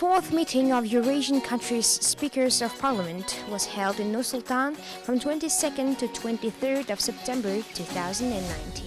fourth meeting of Eurasian countries' Speakers of Parliament was held in Nur-Sultan from 22nd to 23rd of September 2019.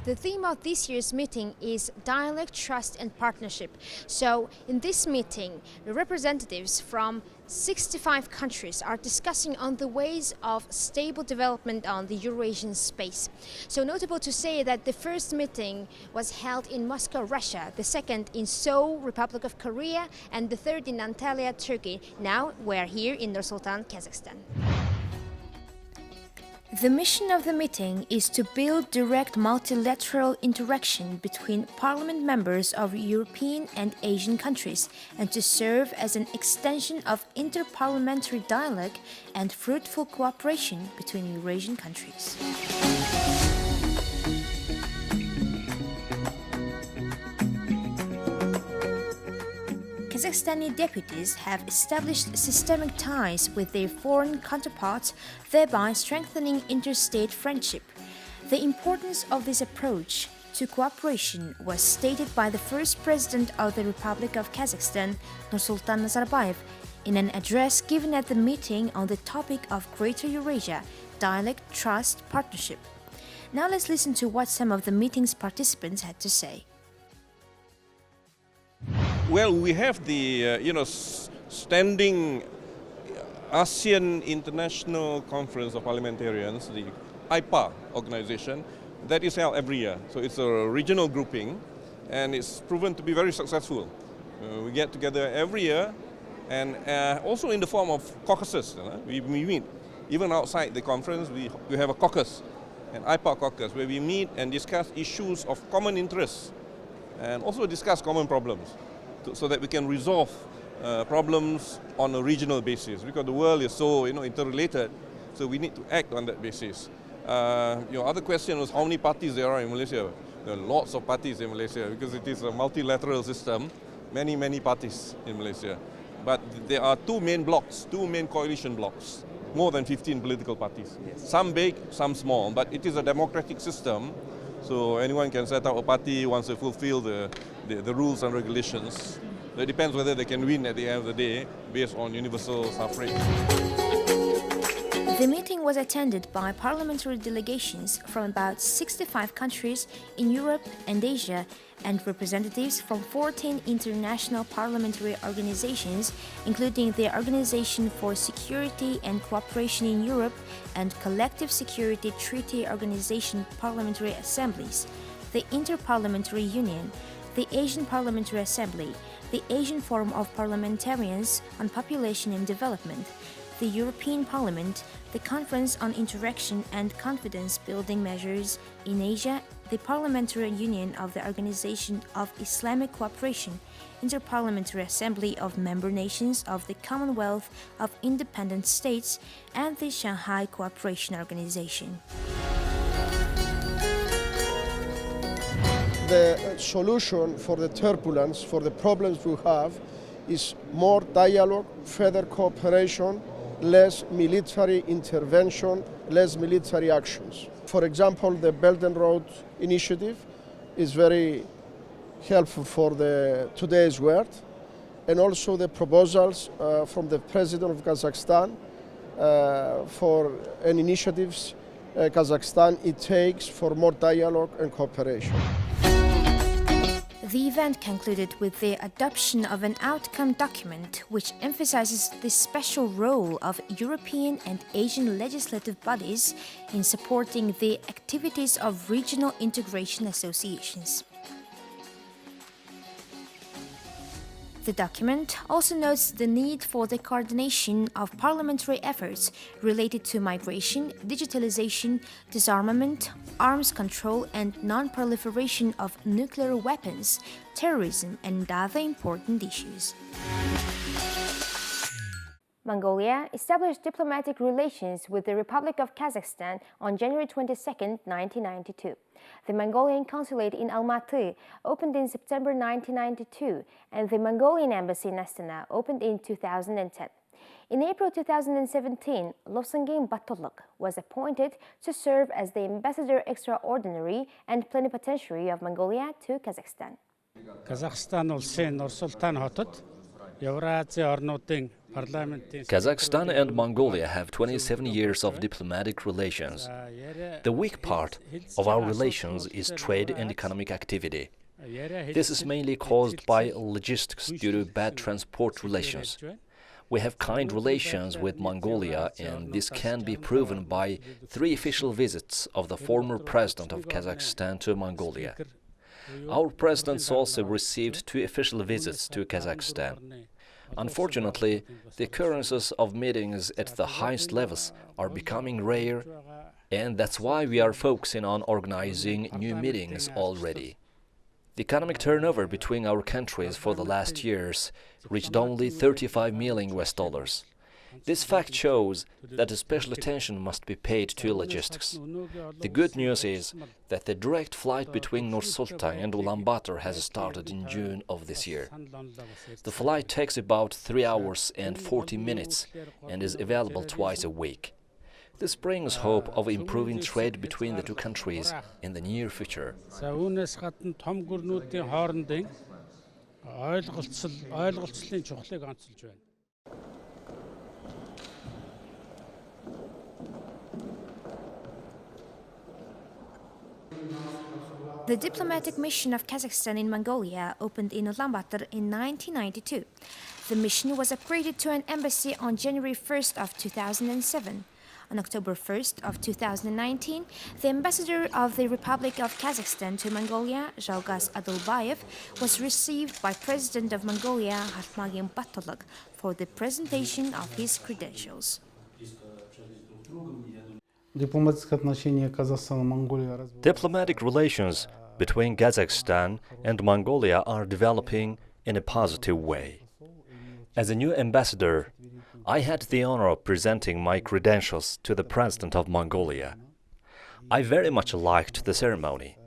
The theme of this year's meeting is Dialogue, Trust and Partnership. So in this meeting, the representatives from 65 countries are discussing on the ways of stable development on the Eurasian space. So notable to say that the first meeting was held in Moscow, Russia, the second in Seoul, Republic of Korea, and the third in Antalya, Turkey. Now we're here in Nur-Sultan, Kazakhstan. The mission of the meeting is to build direct multilateral interaction between parliament members of European and Asian countries and to serve as an extension of interparliamentary dialogue and fruitful cooperation between Eurasian countries. Kazakhstani deputies have established systemic ties with their foreign counterparts, thereby strengthening interstate friendship. The importance of this approach to cooperation was stated by the first president of the Republic of Kazakhstan, Nur-Sultan Nazarbayev, in an address given at the meeting on the topic of Greater Eurasia, Dialogue, Trust, Partnership. Now let's listen to what some of the meeting's participants had to say. Well, we have the standing ASEAN International Conference of Parliamentarians, the IPA organization, that is held every year. So it's a regional grouping, and it's proven to be very successful. We get together every year, and also in the form of caucuses. We meet even outside the conference. We have a caucus, an IPA caucus, where we meet and discuss issues of common interest, and also discuss common problems, so that we can resolve problems on a regional basis, because the world is so interrelated, so we need to act on that basis. Other question was how many parties there are in Malaysia. There are lots of parties in Malaysia because it is a multilateral system, many parties in Malaysia. But there are two main coalition blocks, more than 15 political parties. Yes. Some big, some small, but it is a democratic system, so anyone can set up a party once they fulfill the rules and regulations. It depends whether they can win at the end of the day based on universal suffrage. The meeting was attended by parliamentary delegations from about 65 countries in Europe and Asia and representatives from 14 international parliamentary organizations, including the Organization for Security and Cooperation in Europe and Collective Security Treaty Organization Parliamentary Assemblies, the Inter-Parliamentary Union, the Asian Parliamentary Assembly, the Asian Forum of Parliamentarians on Population and Development, the European Parliament, the Conference on Interaction and Confidence-Building Measures in Asia, the Parliamentary Union of the Organization of Islamic Cooperation, Inter-Parliamentary Assembly of Member Nations of the Commonwealth of Independent States, and the Shanghai Cooperation Organization. The solution for the turbulence, for the problems we have, is more dialogue, further cooperation, less military intervention, less military actions. For example, the Belt and Road Initiative is very helpful for today's world, and also the proposals from the President of Kazakhstan for an initiatives Kazakhstan takes for more dialogue and cooperation. The event concluded with the adoption of an outcome document which emphasizes the special role of European and Asian legislative bodies in supporting the activities of regional integration associations. The document also notes the need for the coordination of parliamentary efforts related to migration, digitalization, disarmament, arms control and non-proliferation of nuclear weapons, terrorism and other important issues. Mongolia established diplomatic relations with the Republic of Kazakhstan on January 22, 1992. The Mongolian consulate in Almaty opened in September 1992, and the Mongolian embassy in Astana opened in 2010. In April 2017, Losangin Batolok was appointed to serve as the Ambassador Extraordinary and Plenipotentiary of Mongolia to Kazakhstan. Kazakhstan улсын Nur-Sultan хотод Евразийн орнуудын парламентын Kazakhstan and Mongolia have 27 years of diplomatic relations. The weak part of our relations is trade and economic activity. This is mainly caused by logistics due to bad transport relations. We have kind relations with Mongolia, and this can be proven by 3 official visits of the former president of Kazakhstan to Mongolia. Our presidents also received 2 official visits to Kazakhstan. Unfortunately, the occurrences of meetings at the highest levels are becoming rare, and that's why we are focusing on organizing new meetings already. The economic turnover between our countries for the last years reached only $35 million. This fact shows that special attention must be paid to logistics. The good news is that the direct flight between Nur-Sultan and Ulaanbaatar has started in June of this year. The flight takes about 3 hours and 40 minutes and is available twice a week. This brings hope of improving trade between the 2 countries in the near future. The diplomatic mission of Kazakhstan in Mongolia opened in Ulaanbaatar in 1992. The mission was upgraded to an embassy on January 1st of 2007. On October 1st of 2019, the ambassador of the Republic of Kazakhstan to Mongolia, Zhalgas Adulbayev, was received by President of Mongolia, Khaltmagin Batolok, for the presentation of his credentials. Diplomatic relations between Kazakhstan and Mongolia are developing in a positive way. As a new ambassador, I had the honor of presenting my credentials to the President of Mongolia. I very much liked the ceremony.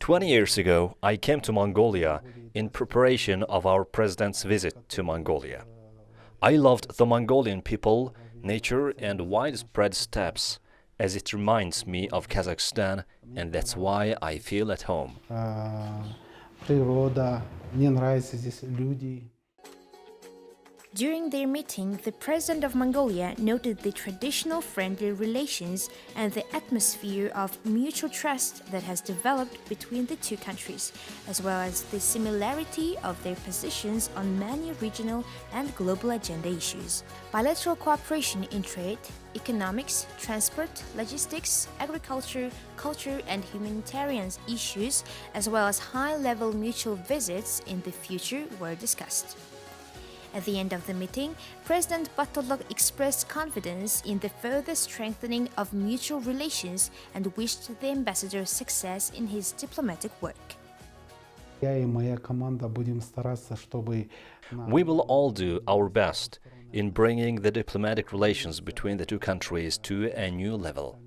20 years ago, I came to Mongolia in preparation of our President's visit to Mongolia. I loved the Mongolian people, nature and widespread steppes, as it reminds me of Kazakhstan, and that's why I feel at home. During their meeting, the President of Mongolia noted the traditional friendly relations and the atmosphere of mutual trust that has developed between the 2 countries, as well as the similarity of their positions on many regional and global agenda issues. Bilateral cooperation in trade, economics, transport, logistics, agriculture, culture, and humanitarian issues, as well as high-level mutual visits in the future were discussed. At the end of the meeting, President Batolok expressed confidence in the further strengthening of mutual relations and wished the ambassador success in his diplomatic work. We will all do our best in bringing the diplomatic relations between the 2 countries to a new level.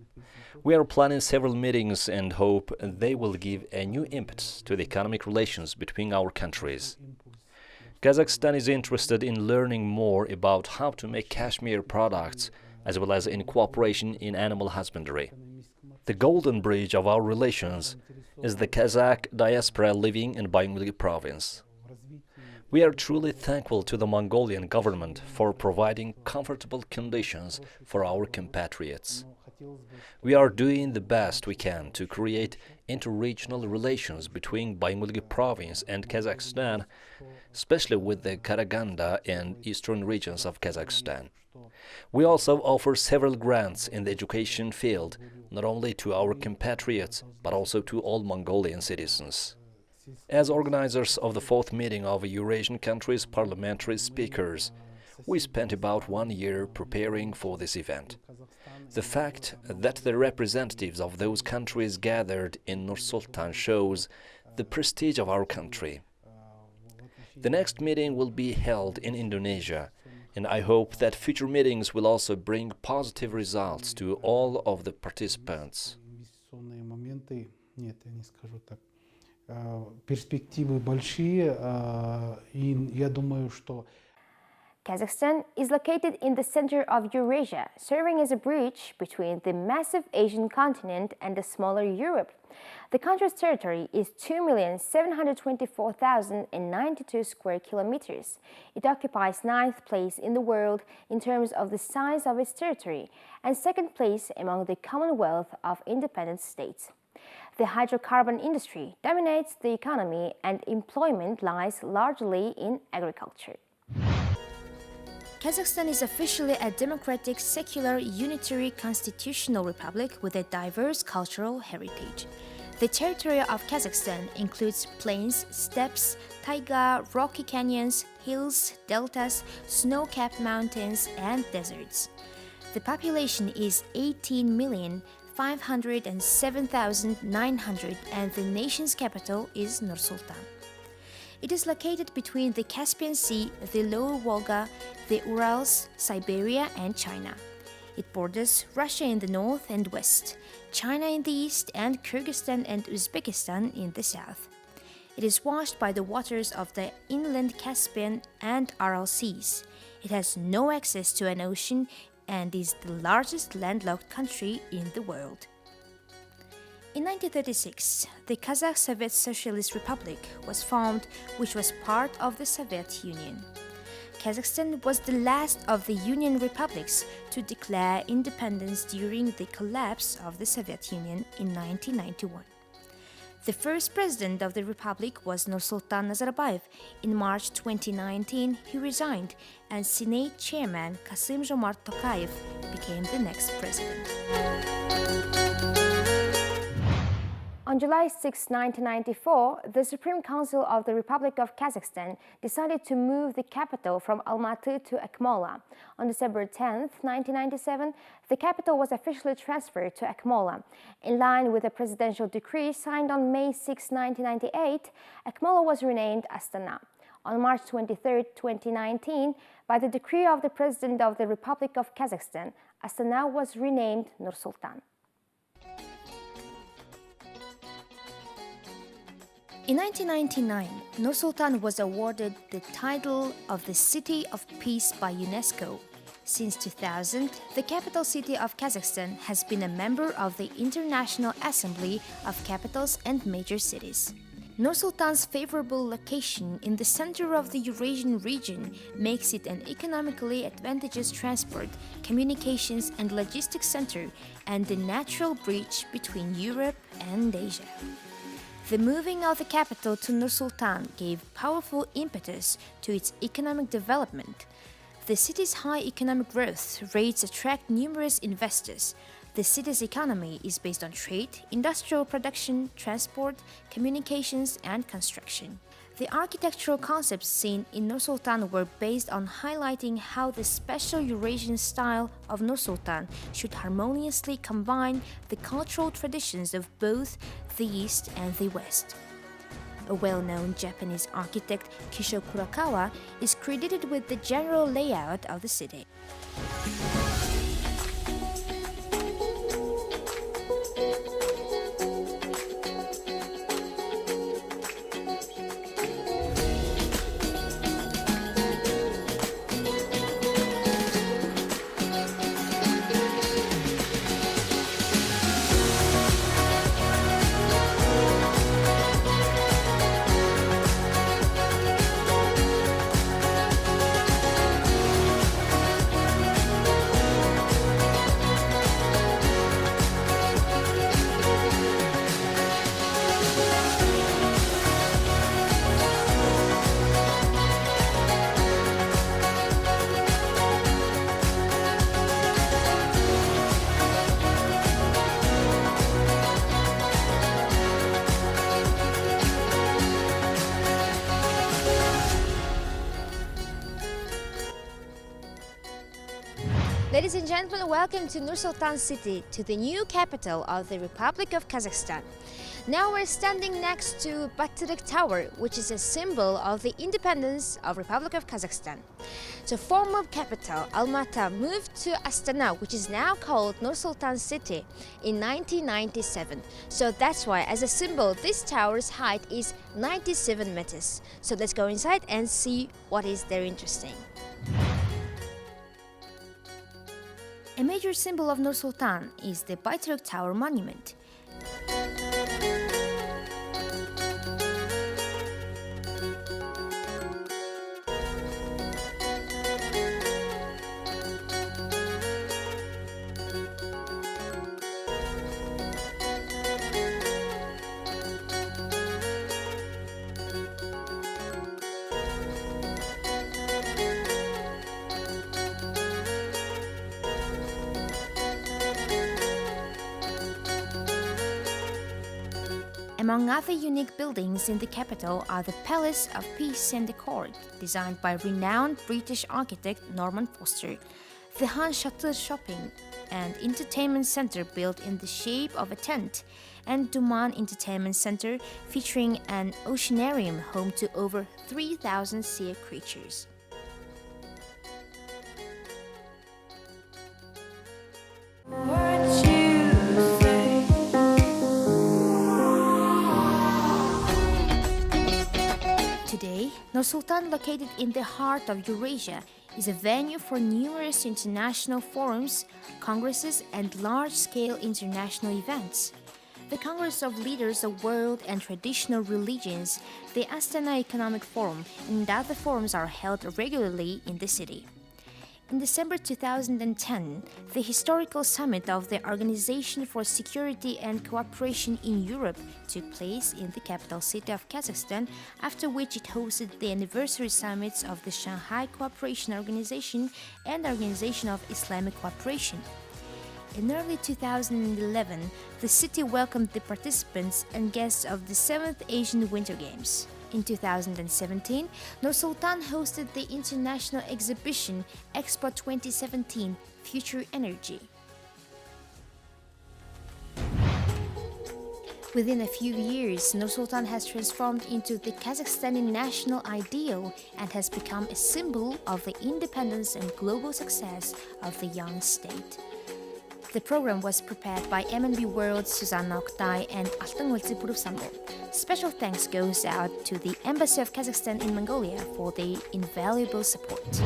We are planning several meetings and hope they will give a new impetus to the economic relations between our countries. Kazakhstan is interested in learning more about how to make cashmere products, as well as in cooperation in animal husbandry. The golden bridge of our relations is the Kazakh diaspora living in Bainguli province. We are truly thankful to the Mongolian government for providing comfortable conditions for our compatriots. We are doing the best we can to create inter-regional relations between Bainguli province and Kazakhstan, especially with the Karaganda and eastern regions of Kazakhstan. We also offer several grants in the education field, not only to our compatriots, but also to all Mongolian citizens. As organizers of the 4th meeting of Eurasian countries' parliamentary speakers, we spent about 1 year preparing for this event. The fact that the representatives of those countries gathered in Nur-Sultan shows the prestige of our country. The next meeting will be held in Indonesia and I hope that future meetings will also bring positive results to all of the participants. Инвестиционные моменты, нет, я не скажу так. Перспективы большие, и я думаю, что Kazakhstan is located in the center of Eurasia, serving as a bridge between the massive Asian continent and the smaller Europe. The country's territory is 2,724,092 square kilometers. It occupies 9th place in the world in terms of the size of its territory and 2nd place among the Commonwealth of Independent States. The hydrocarbon industry dominates the economy and employment lies largely in agriculture. Kazakhstan is officially a democratic, secular, unitary constitutional republic with a diverse cultural heritage. The territory of Kazakhstan includes plains, steppes, taiga, rocky canyons, hills, deltas, snow-capped mountains, and deserts. The population is 18,507,900 and the nation's capital is Nur-Sultan. It is located between the Caspian Sea, the Lower Volga, the Urals, Siberia, and China. It borders Russia in the north and west, China in the east, and Kyrgyzstan and Uzbekistan in the south. It is washed by the waters of the inland Caspian and Aral seas. It has no access to an ocean and is the largest landlocked country in the world. In 1936, the Kazakh Soviet Socialist Republic was formed, which was part of the Soviet Union. Kazakhstan was the last of the Union republics to declare independence during the collapse of the Soviet Union in 1991. The first president of the republic was Nur-Sultan Nazarbayev. In March 2019, he resigned, and Senate chairman Kasym-Jomart Tokayev became the next president. On July 6, 1994, the Supreme Council of the Republic of Kazakhstan decided to move the capital from Almaty to Akmola. On December 10, 1997, the capital was officially transferred to Akmola. In line with a presidential decree signed on May 6, 1998, Akmola was renamed Astana. On March 23, 2019, by the decree of the President of the Republic of Kazakhstan, Astana was renamed Nur-Sultan. In 1999, Nur-Sultan was awarded the title of the City of Peace by UNESCO. Since 2000, the capital city of Kazakhstan has been a member of the International Assembly of Capitals and Major Cities. Nur-Sultan's favorable location in the center of the Eurasian region makes it an economically advantageous transport, communications and logistics center and the natural bridge between Europe and Asia. The moving of the capital to Nur-Sultan gave powerful impetus to its economic development. The city's high economic growth rates attract numerous investors. The city's economy is based on trade, industrial production, transport, communications, and construction. The architectural concepts seen in Nur-Sultan were based on highlighting how the special Eurasian style of Nur-Sultan should harmoniously combine the cultural traditions of both the East and the West. A well-known Japanese architect, Kisho Kurakawa, is credited with the general layout of the city. Ladies and gentlemen, welcome to Nur-Sultan City, to the new capital of the Republic of Kazakhstan. Now we're standing next to Batyryk Tower, which is a symbol of the independence of Republic of Kazakhstan. So former capital Almaty moved to Astana, which is now called Nur-Sultan city, in 1997. So that's why, as a symbol, this tower's height is 97 meters. So let's go inside and see what is there interesting. A major symbol of Nur-Sultan is the Batyryk Tower monument. Among other unique buildings in the capital are the Palace of Peace and Accord, designed by renowned British architect Norman Foster, the Han Shutter Shopping and Entertainment Center built in the shape of a tent, and Duman Entertainment Center featuring an oceanarium home to over 3,000 sea creatures. Today, Nur-Sultan, located in the heart of Eurasia, is a venue for numerous international forums, congresses, and large-scale international events. The Congress of Leaders of World and Traditional Religions, the Astana Economic Forum, and other forums are held regularly in the city. In December 2010, the historical summit of the Organization for Security and Cooperation in Europe took place in the capital city of Kazakhstan, after which it hosted the anniversary summits of the Shanghai Cooperation Organization and Organization of Islamic Cooperation. In early 2011, the city welcomed the participants and guests of the 7th Asian Winter Games. In 2017, Nur-Sultan hosted the international exhibition Expo 2017 Future Energy. Within a few years, Nur-Sultan has transformed into the Kazakhstani national ideal and has become a symbol of the independence and global success of the young state. The program was prepared by MNB World Susanna Oktay and Altın Ulzi Purufsambo. Special thanks goes out to the Embassy of Kazakhstan in Mongolia for their invaluable support.